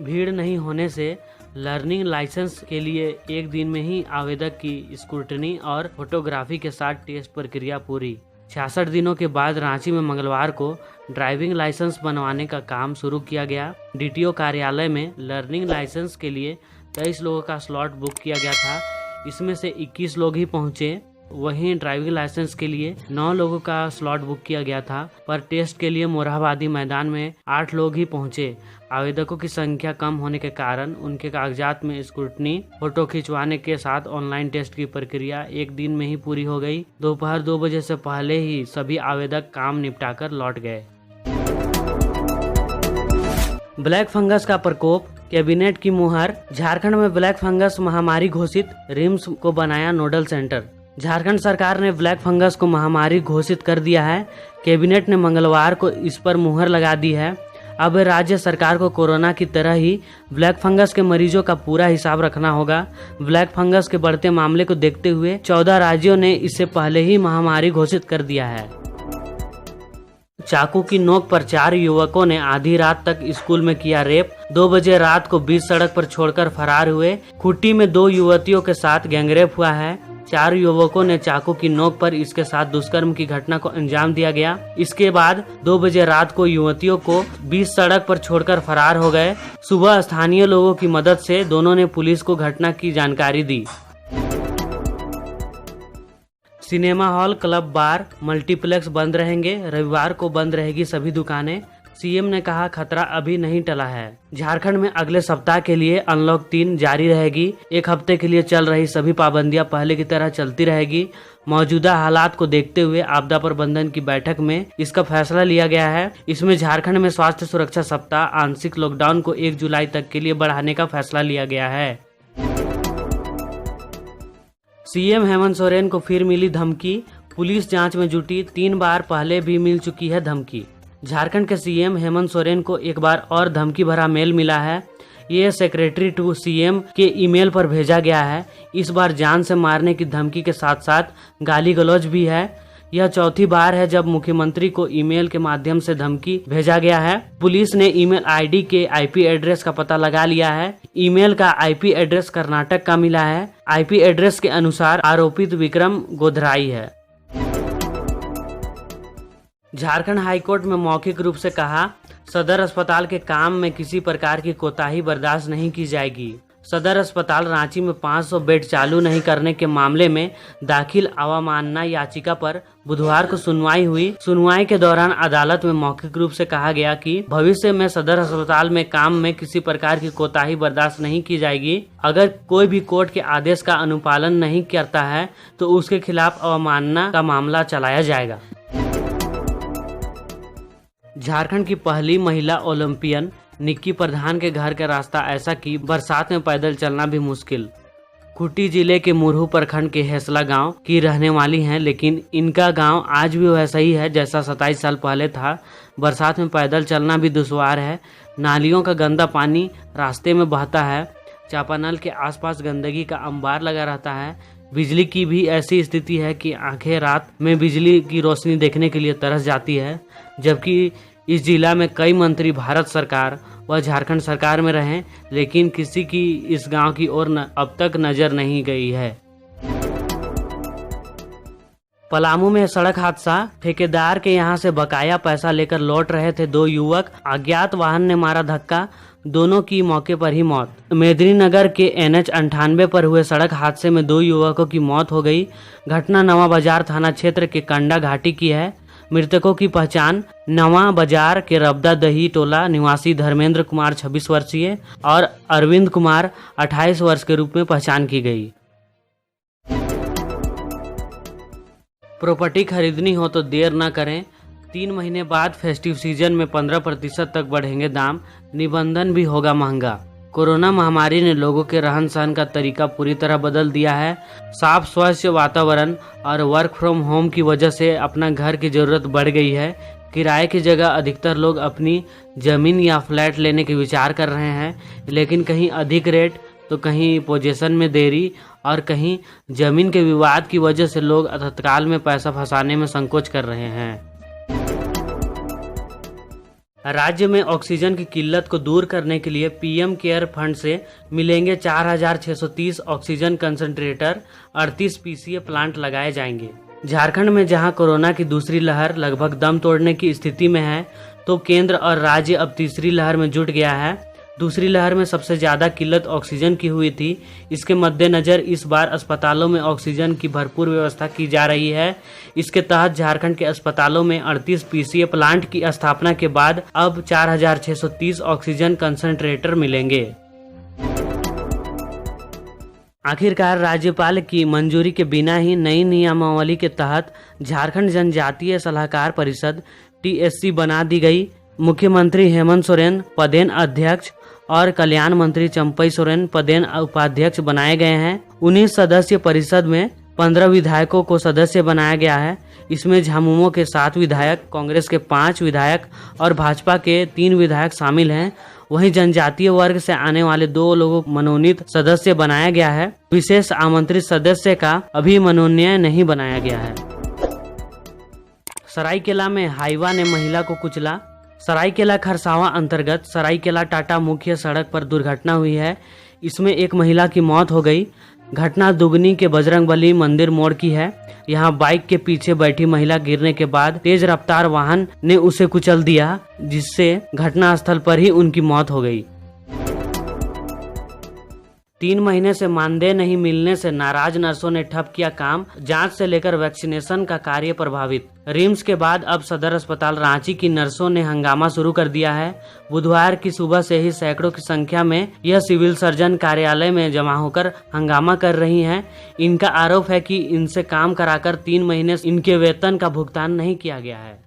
भीड़ नहीं होने से लर्निंग लाइसेंस के लिए एक दिन में ही आवेदक की स्क्रूटनी और फोटोग्राफी के साथ टेस्ट प्रक्रिया पूरी। 66 दिनों के बाद रांची में मंगलवार को ड्राइविंग लाइसेंस बनवाने का काम शुरू किया गया। डीटीओ कार्यालय में लर्निंग लाइसेंस के लिए 23 लोगों का स्लॉट बुक किया गया था। इसमें से 21 लोग ही पहुंचे। वहीं ड्राइविंग लाइसेंस के लिए 9 लोगों का स्लॉट बुक किया गया था, पर टेस्ट के लिए मोरहाबादी मैदान में 8 लोग ही पहुंचे। आवेदकों की संख्या कम होने के कारण उनके कागजात में स्क्रूटनी, फोटो खिंचवाने के साथ ऑनलाइन टेस्ट की प्रक्रिया एक दिन में ही पूरी हो गई। दोपहर 2 बजे से पहले ही सभी आवेदक काम निपटाकर लौट गए। ब्लैक फंगस का प्रकोप, कैबिनेट की मुहर। झारखंड में ब्लैक फंगस महामारी घोषित, रिम्स को बनाया नोडल सेंटर। झारखंड सरकार ने ब्लैक फंगस को महामारी घोषित कर दिया है। कैबिनेट ने मंगलवार को इस पर मुहर लगा दी है। अब राज्य सरकार को कोरोना की तरह ही ब्लैक फंगस के मरीजों का पूरा हिसाब रखना होगा। ब्लैक फंगस के बढ़ते मामले को देखते हुए 14 राज्यों ने इससे पहले ही महामारी घोषित कर दिया है। चाकू की नोक पर 4 युवकों ने आधी रात तक स्कूल में किया रेप। 2 बजे रात को बीच सड़क पर छोड़कर फरार हुए। खूंटी में 2 युवतियों के साथ गैंगरेप हुआ है। 4 युवकों ने चाकू की नोक पर इसके साथ दुष्कर्म की घटना को अंजाम दिया गया। इसके बाद 2 बजे रात को युवतियों को बीच सड़क पर छोड़कर फरार हो गए। सुबह स्थानीय लोगों की मदद से दोनों ने पुलिस को घटना की जानकारी दी। सिनेमा हॉल, क्लब, बार, मल्टीप्लेक्स बंद रहेंगे। रविवार को बंद रहेगी सभी दुकानें। सीएम ने कहा खतरा अभी नहीं टला है। झारखंड में अगले सप्ताह के लिए अनलॉक 3 जारी रहेगी। 1 हफ्ते के लिए चल रही सभी पाबंदियां पहले की तरह चलती रहेगी। मौजूदा हालात को देखते हुए आपदा प्रबंधन की बैठक में इसका फैसला लिया गया है। इसमें झारखंड में स्वास्थ्य सुरक्षा सप्ताह, आंशिक लॉकडाउन को 1 जुलाई तक के लिए बढ़ाने का फैसला लिया गया है। सीएम हेमंत सोरेन को फिर मिली धमकी। पुलिस जांच में जुटी। 3 बार पहले भी मिल चुकी है धमकी। झारखंड के सीएम हेमंत सोरेन को एक बार और धमकी भरा मेल मिला है। ये सेक्रेटरी टू सीएम के ईमेल पर भेजा गया है। इस बार जान से मारने की धमकी के साथ साथ गाली गलौज भी है। यह चौथी बार है जब मुख्यमंत्री को ईमेल के माध्यम से धमकी भेजा गया है। पुलिस ने ईमेल आईडी के आईपी एड्रेस का पता लगा लिया है। ईमेल का आईपी एड्रेस कर्नाटक का मिला है। आईपी एड्रेस के अनुसार आरोपित विक्रम गोधराई है। झारखंड हाईकोर्ट में मौखिक रूप से कहा, सदर अस्पताल के काम में किसी प्रकार की कोताही बर्दाश्त नहीं की जाएगी। सदर अस्पताल रांची में 500 बेड चालू नहीं करने के मामले में दाखिल अवमानना याचिका पर बुधवार को सुनवाई हुई। सुनवाई के दौरान अदालत में मौखिक रूप से कहा गया कि भविष्य में सदर अस्पताल में काम में किसी प्रकार की कोताही बर्दाश्त नहीं की जाएगी। अगर कोई भी कोर्ट के आदेश का अनुपालन नहीं करता है तो उसके खिलाफ अवमानना का मामला चलाया जाएगा। झारखंड की पहली महिला ओलंपियन निक्की प्रधान के घर का रास्ता ऐसा कि बरसात में पैदल चलना भी मुश्किल। खूंटी जिले के मुरहू प्रखंड के हेसला गांव की रहने वाली हैं, लेकिन इनका गांव आज भी वैसा ही है जैसा 27 साल पहले था। बरसात में पैदल चलना भी दुश्वार है। नालियों का गंदा पानी रास्ते में बहता है। चापानल के आसपास गंदगी का अंबार लगा रहता है। बिजली की भी ऐसी स्थिति है कि आंखें रात में बिजली की रोशनी देखने के लिए तरस जाती है। जबकि इस जिला में कई मंत्री भारत सरकार व झारखंड सरकार में रहे, लेकिन किसी की इस गांव की ओर अब तक नजर नहीं गई है। पलामू में सड़क हादसा। ठेकेदार के यहां से बकाया पैसा लेकर लौट रहे थे 2 युवक। अज्ञात वाहन ने मारा धक्का, दोनों की मौके पर ही मौत। मेदिनीनगर के NH 98 पर हुए सड़क हादसे में 2 युवकों की मौत हो गई। घटना नवा बाजार थाना क्षेत्र के कंडा घाटी की है। मृतकों की पहचान नवा बाजार के रबदा दही टोला निवासी धर्मेंद्र कुमार 26 वर्षीय और अरविंद कुमार 28 वर्ष के रूप में पहचान की गई। प्रॉपर्टी खरीदनी हो तो देर न करें। 3 महीने बाद फेस्टिव सीजन में 15% तक बढ़ेंगे दाम। निबंधन भी होगा महंगा। कोरोना महामारी ने लोगों के रहन सहन का तरीका पूरी तरह बदल दिया है। साफ स्वच्छ वातावरण और वर्क फ्रॉम होम की वजह से अपना घर की जरूरत बढ़ गई है। किराए की जगह अधिकतर लोग अपनी जमीन या फ्लैट लेने के विचार कर रहे हैं, लेकिन कहीं अधिक रेट तो कहीं पोजीशन में देरी और कहीं जमीन के विवाद की वजह से लोग तत्काल में पैसा फंसाने में संकोच कर रहे हैं। राज्य में ऑक्सीजन की किल्लत को दूर करने के लिए पीएम केयर फंड से मिलेंगे 4,630 ऑक्सीजन कंसंट्रेटर, 38 पीसीए प्लांट लगाए जाएंगे। झारखंड में जहां कोरोना की दूसरी लहर लगभग दम तोड़ने की स्थिति में है, तो केंद्र और राज्य अब तीसरी लहर में जुट गया है। दूसरी लहर में सबसे ज्यादा किल्लत ऑक्सीजन की हुई थी। इसके मद्देनजर इस बार अस्पतालों में ऑक्सीजन की भरपूर व्यवस्था की जा रही है। इसके तहत झारखंड के अस्पतालों में 38 पीसीए प्लांट की स्थापना के बाद अब 4,630 ऑक्सीजन कंसंट्रेटर मिलेंगे। आखिरकार राज्यपाल की मंजूरी के बिना ही नई नियमावली के तहत झारखंड जनजातीय सलाहकार परिषद टीएससी बना दी गई। मुख्यमंत्री हेमंत सोरेन पदेन अध्यक्ष और कल्याण मंत्री चंपई सोरेन पदेन उपाध्यक्ष बनाए गए हैं। 19 सदस्य परिषद में 15 विधायकों को सदस्य बनाया गया है। इसमें झामुमो के 7 विधायक, कांग्रेस के 5 विधायक और भाजपा के 3 विधायक शामिल हैं। वहीं जनजातीय वर्ग से आने वाले 2 लोगों को मनोनीत सदस्य बनाया गया है। विशेष आमंत्रित सदस्य का अभी मनोनयन नहीं बनाया गया है। सरायकेला में हाईवा ने महिला को कुचला। सरायकेला खरसावां अंतर्गत सरायकेला टाटा मुख्य सड़क पर दुर्घटना हुई है। इसमें एक महिला की मौत हो गई। घटना दुगनी के बजरंगबली मंदिर मोड़ की है। यहां बाइक के पीछे बैठी महिला गिरने के बाद तेज रफ्तार वाहन ने उसे कुचल दिया, जिससे घटनास्थल पर ही उनकी मौत हो गई। 3 महीने से मानदेय नहीं मिलने से नाराज नर्सों ने ठप किया काम। जांच से लेकर वैक्सीनेशन का कार्य प्रभावित। रिम्स के बाद अब सदर अस्पताल रांची की नर्सों ने हंगामा शुरू कर दिया है। बुधवार की सुबह से ही सैकड़ों की संख्या में यह सिविल सर्जन कार्यालय में जमा होकर हंगामा कर रही हैं। इनका आरोप है कि इनसे काम कराकर 3 महीने इनके वेतन का भुगतान नहीं किया गया है।